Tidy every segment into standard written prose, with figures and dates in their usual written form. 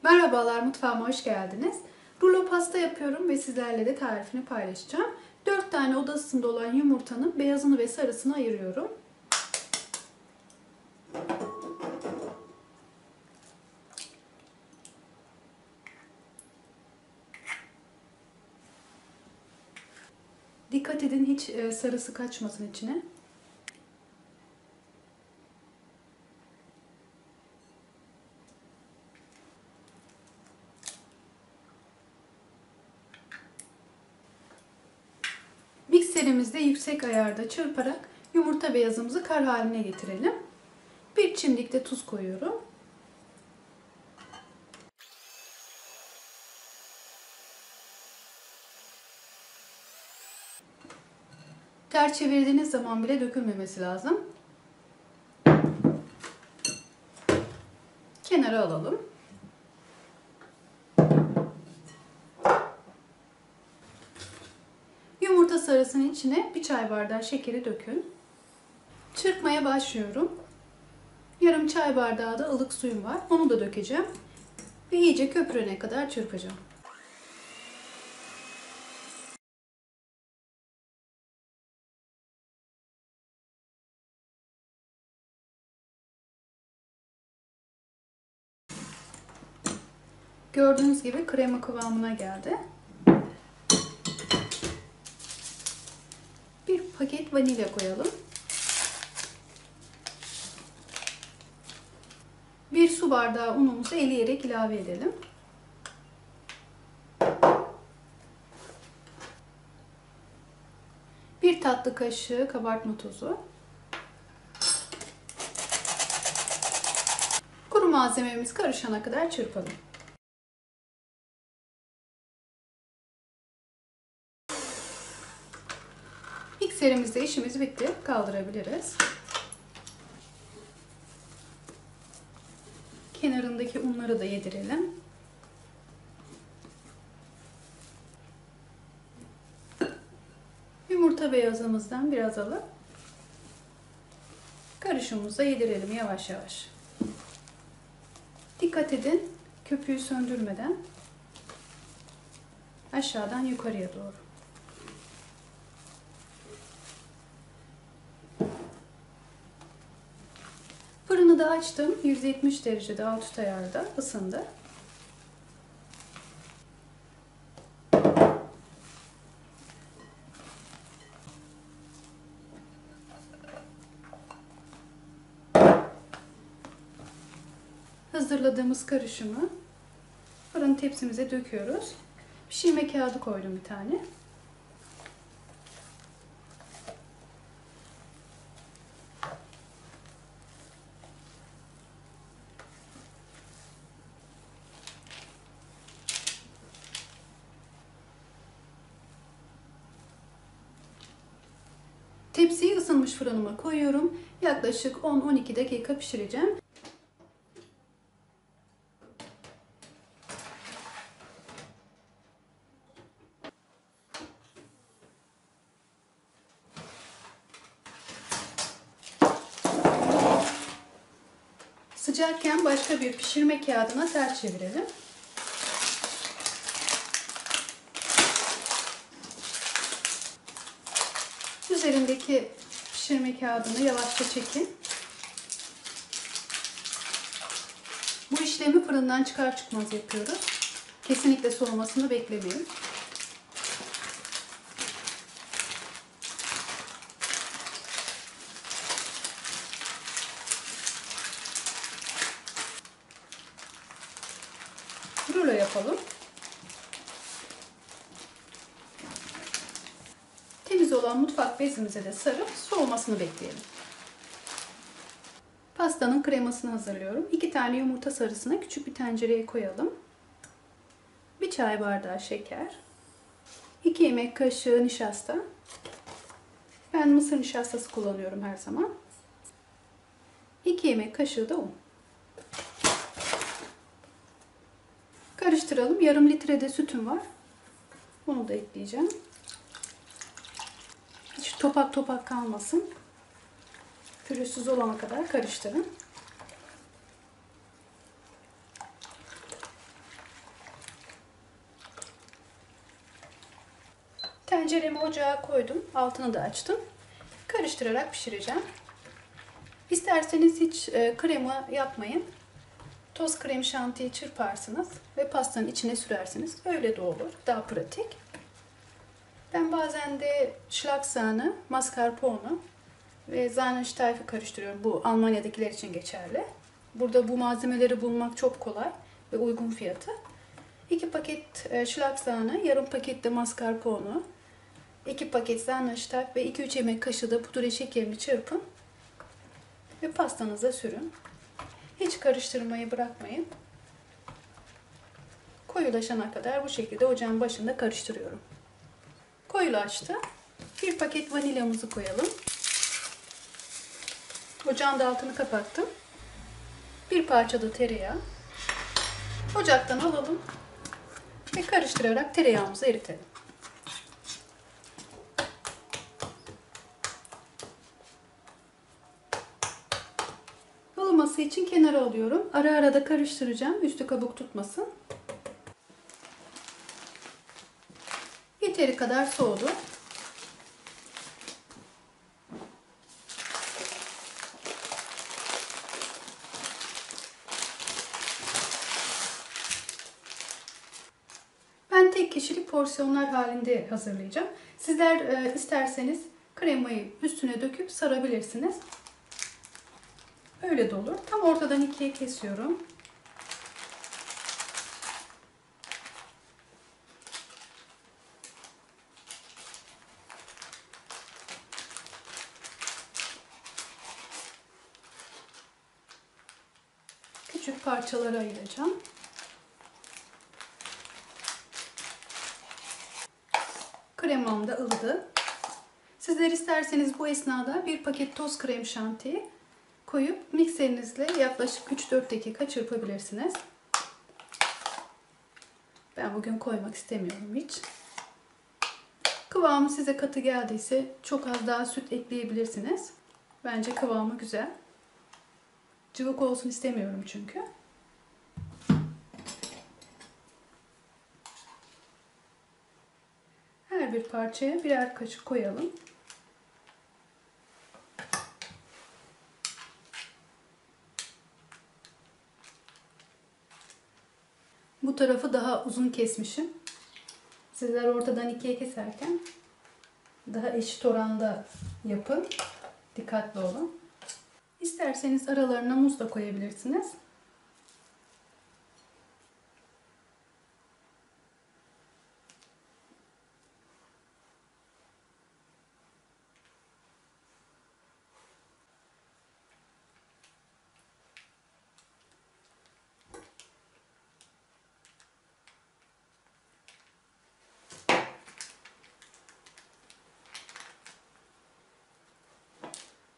Merhabalar, mutfağıma hoş geldiniz. Rulo pasta yapıyorum ve sizlerle de tarifini paylaşacağım. 4 tane oda ısısında olan yumurtanın beyazını ve sarısını ayırıyorum. Dikkat edin, hiç sarısı kaçmasın içine. Mikserimizde yüksek ayarda çırparak yumurta beyazımızı kar haline getirelim. Bir çimdik de tuz koyuyorum. Ters çevirdiğiniz zaman bile dökülmemesi lazım. Kenara alalım. Yumurta sarısının içine bir çay bardağı şekeri dökün. Çırpmaya başlıyorum. Yarım çay bardağı da ılık suyum var. Onu da dökeceğim. Ve iyice köpürene kadar çırpacağım. Gördüğünüz gibi krema kıvamına geldi. Bir paket vanilya koyalım. Bir su bardağı unumuzu eleyerek ilave edelim. Bir tatlı kaşığı kabartma tozu. Kuru malzememiz karışana kadar çırpalım. Mikserimizde işimiz bitti. Kaldırabiliriz. Kenarındaki unları da yedirelim. Yumurta beyazımızdan biraz alıp karışımımıza yedirelim yavaş yavaş. Dikkat edin, köpüğü söndürmeden aşağıdan yukarıya doğru. Fırını da açtım. 170 derecede alt üst ayarda ısındı. Hazırladığımız karışımı fırın tepsimize döküyoruz. Pişirme kağıdı koydum bir tane. Tepsiyi ısınmış fırınıma koyuyorum. Yaklaşık 10-12 dakika pişireceğim. Sıcakken başka bir pişirme kağıdına ters çevirelim. Üzerindeki pişirme kağıdını yavaşça çekin. Bu işlemi fırından çıkar çıkmaz yapıyoruz. Kesinlikle soğumasını beklemeyin. Rulo yapalım. Temiz olan mutfak bezimize de sarıp soğumasını bekleyelim. Pastanın kremasını hazırlıyorum. 2 tane yumurta sarısını küçük bir tencereye koyalım. 1 çay bardağı şeker. 2 yemek kaşığı nişasta. Ben mısır nişastası kullanıyorum her zaman. 2 yemek kaşığı da un. Karıştıralım. Yarım litre de sütüm var. Bunu da ekleyeceğim. Hiç topak topak kalmasın. Pürüzsüz olana kadar karıştırın. Tenceremi ocağa koydum. Altını da açtım. Karıştırarak pişireceğim. İsterseniz hiç krema yapmayın. Toz krem şantiyi çırparsınız ve pastanın içine sürersiniz. Öyle de olur. Daha pratik. Ben bazen de schlagsahne, mascarpone ve Sahnestäuffe karıştırıyorum. Bu Almanya'dakiler için geçerli. Burada bu malzemeleri bulmak çok kolay ve uygun fiyatı. 2 paket schlagsahne, yarım paket de mascarpone, 2 paket Sahnestäuffe ve 2-3 yemek kaşığı da pudra şekerini çırpın ve pastanıza sürün. Hiç karıştırmayı bırakmayın. Koyulaşana kadar bu şekilde ocağın başında karıştırıyorum. Koyulaştı. 1 paket vanilyamızı koyalım. Ocağın da altını kapattım. 1 parça da tereyağı. Ocaktan alalım ve karıştırarak tereyağımızı eritelim. Ilıması için kenara alıyorum. Ara ara da karıştıracağım. Üstü kabuk tutmasın. Yeteri kadar soğudu. Ben tek kişilik porsiyonlar halinde hazırlayacağım. Sizler isterseniz kremayı üstüne döküp sarabilirsiniz. Öyle de olur. Tam ortadan ikiye kesiyorum. Küçük parçalara ayıracağım. Kremam da ılıdı. Sizler isterseniz bu esnada 1 paket toz krem şanti koyup mikserinizle yaklaşık 3-4 dakika çırpabilirsiniz. Ben bugün koymak istemiyorum hiç. Kıvamı size katı geldiyse çok az daha süt ekleyebilirsiniz. Bence kıvamı güzel. Cıvık olsun istemiyorum çünkü. Her bir parçaya birer kaşık koyalım. Bu tarafı daha uzun kesmişim. Sizler ortadan ikiye keserken daha eşit oranda yapın. Dikkatli olun. İsterseniz aralarına muz da koyabilirsiniz.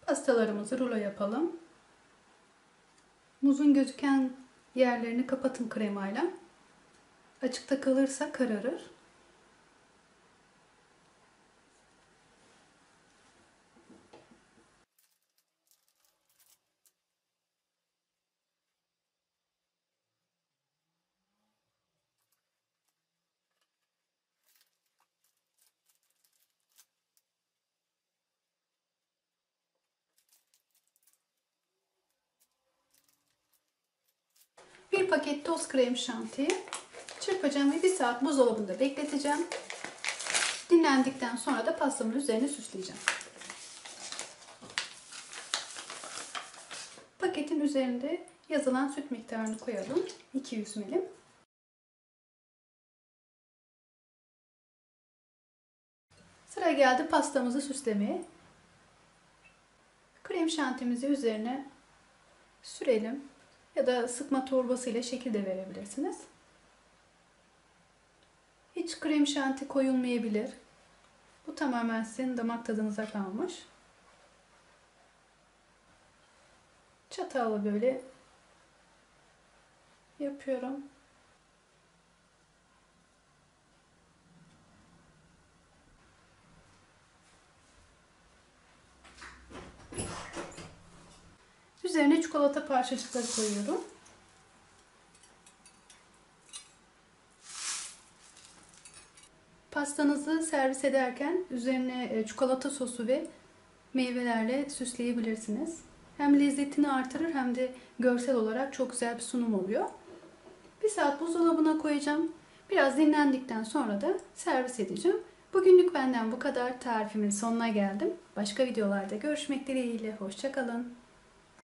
Pastalarımızı rulo yapalım. Muzun gözüken yerlerini kapatın kremayla. Açıkta kalırsa kararır. Bir paket toz krem şantiyi çırpacağım ve 1 saat buzdolabında bekleteceğim. Dinlendikten sonra da pastamın üzerine süsleyeceğim. Paketin üzerinde yazılan süt miktarını koyalım. 200 ml. Sıra geldi pastamızı süslemeye. Krem şantimizi üzerine sürelim ya da sıkma torbası ile şekil de verebilirsiniz. Hiç krem şanti koyulmayabilir. Bu tamamen sizin damak tadınıza kalmış. Çatalla böyle yapıyorum. Üzerine çikolata parçacıkları koyuyorum. Pastanızı servis ederken üzerine çikolata sosu ve meyvelerle süsleyebilirsiniz. Hem lezzetini artırır hem de görsel olarak çok güzel bir sunum oluyor. Bir saat buzdolabına koyacağım. Biraz dinlendikten sonra da servis edeceğim. Bugünlük benden bu kadar. Tarifimin sonuna geldim. Başka videolarda görüşmek dileğiyle. Hoşça kalın.